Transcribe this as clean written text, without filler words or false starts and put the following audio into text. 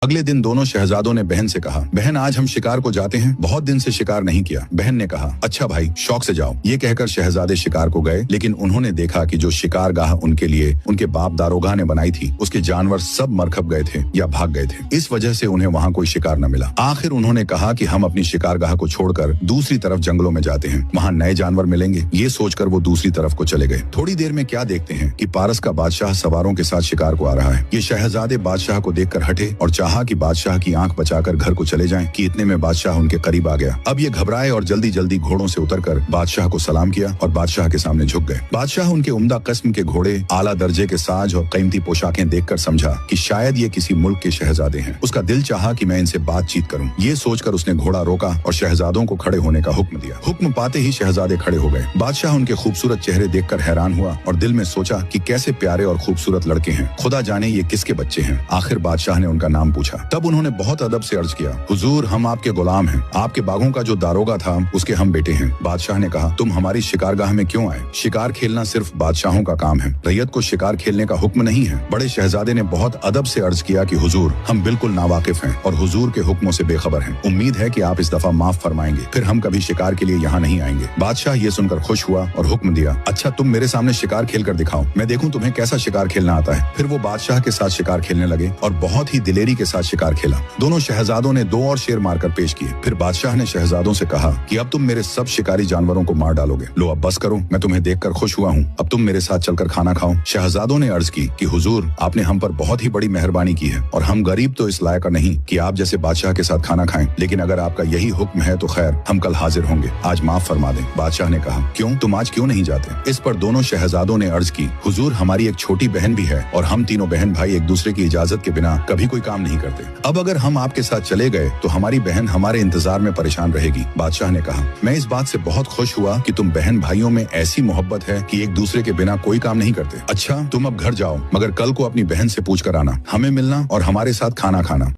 अगले दिन दोनों शहजादों ने बहन से कहा, बहन आज हम शिकार को जाते हैं, बहुत दिन से शिकार नहीं किया। बहन ने कहा, अच्छा भाई, शौक से जाओ। ये कहकर शहजादे शिकार को गए, लेकिन उन्होंने देखा कि जो शिकारगाह उनके लिए उनके बाप दारोगा ने बनाई थी, उसके जानवर सब मरखप गए थे या भाग गए थे। इस वजह से उन्हें वहाँ कोई शिकार न मिला। आखिर उन्होंने कहा कि हम अपनी शिकारगाह को छोड़कर दूसरी तरफ जंगलों में जाते हैं, वहाँ नए जानवर मिलेंगे। ये सोचकर वो दूसरी तरफ को चले गए। थोड़ी देर में क्या देखते हैं कि पारस का बादशाह सवारों के साथ शिकार को आ रहा है। ये शहजादे बादशाह को देखकर हटे और चाहा कि बादशाह की आंख बचाकर घर को चले जाएं कि इतने में बादशाह उनके करीब आ गया। अब ये घबराए और जल्दी जल्दी घोड़ों से उतरकर बादशाह को सलाम किया और बादशाह के सामने झुक गए। बादशाह उनके उम्दा किस्म के घोड़े, आला दर्जे के साज और कीमती पोशाकें देखकर समझा कि शायद ये किसी मुल्क के शहजादे हैं। उसका दिल चाहा कि मैं इनसे बातचीत करूं। ये सोचकर उसने घोड़ा रोका और शहजादों को खड़े होने का हुक्म दिया। हुक्म पाते ही शहजादे खड़े हो गए। बादशाह उनके खूबसूरत चेहरे देखकर हैरान हुआ और दिल में सोचा कि कैसे प्यारे और खूबसूरत लड़के हैं, खुदा जाने ये किसके बच्चे हैं। आखिर बादशाह ने उनका नाम पूछा। तब उन्होंने बहुत अदब से अर्ज किया, हुजूर हम आपके गुलाम हैं, आपके बागों का जो दारोगा था उसके हम बेटे हैं। बादशाह ने कहा, तुम हमारी शिकारगाह में क्यों आए? शिकार खेलना सिर्फ बादशाहों का काम है, रैयत को शिकार खेलने का हुक्म नहीं है। बड़े शहजादे ने बहुत अदब से अर्ज किया कि हुजूर हम बिल्कुल नावाकिफ हैं और हुजूर के हुक्मों से बेखबर हैं। उम्मीद है कि आप इस दफा माफ फरमाएंगे, फिर हम कभी शिकार के लिए यहाँ नहीं आएंगे। बादशाह ये सुनकर खुश हुआ और हुक्म दिया, अच्छा तुम मेरे सामने शिकार खेल कर दिखाओ, मैं देखूं तुम्हें कैसा शिकार खेलना आता है। फिर वो बादशाह के साथ शिकार खेलने लगे और बहुत ही दिलेरी के साथ शिकार खेला। दोनों शहजादों ने 2 और शेर मारकर पेश किए। फिर बादशाह ने शहजादों से कहा कि अब तुम मेरे सब शिकारी जानवरों को मार डालोगे। लो अब बस करो, मैं तुम्हें देखकर खुश हुआ हूँ, अब तुम मेरे साथ चलकर खाना खाओ। शहजादों ने अर्ज की कि हुजूर आपने हम पर बहुत ही बड़ी मेहरबानी की है और हम गरीब तो इस लायक नहीं कि आप जैसे बादशाह के साथ खाना खाएं, लेकिन अगर आपका यही हुक्म है तो खैर हम कल हाजिर होंगे, आज माफ फरमा दें। बादशाह ने कहा, क्यों, तुम आज क्यों नहीं जाते? इस पर दोनों शहजादों ने अर्ज की, हुजूर हमारी एक छोटी बहन भी है और हम तीनों बहन भाई एक दूसरे की इजाजत के बिना कभी कोई काम नहीं करते। अब अगर हम आपके साथ चले गए तो हमारी बहन हमारे इंतजार में परेशान रहेगी। बादशाह ने कहा, मैं इस बात से बहुत खुश हुआ कि तुम बहन भाइयों में ऐसी मोहब्बत है कि एक दूसरे के बिना कोई काम नहीं करते। अच्छा तुम अब घर जाओ, मगर कल को अपनी बहन से पूछ कर आना, हमें मिलना और हमारे साथ खाना खाना।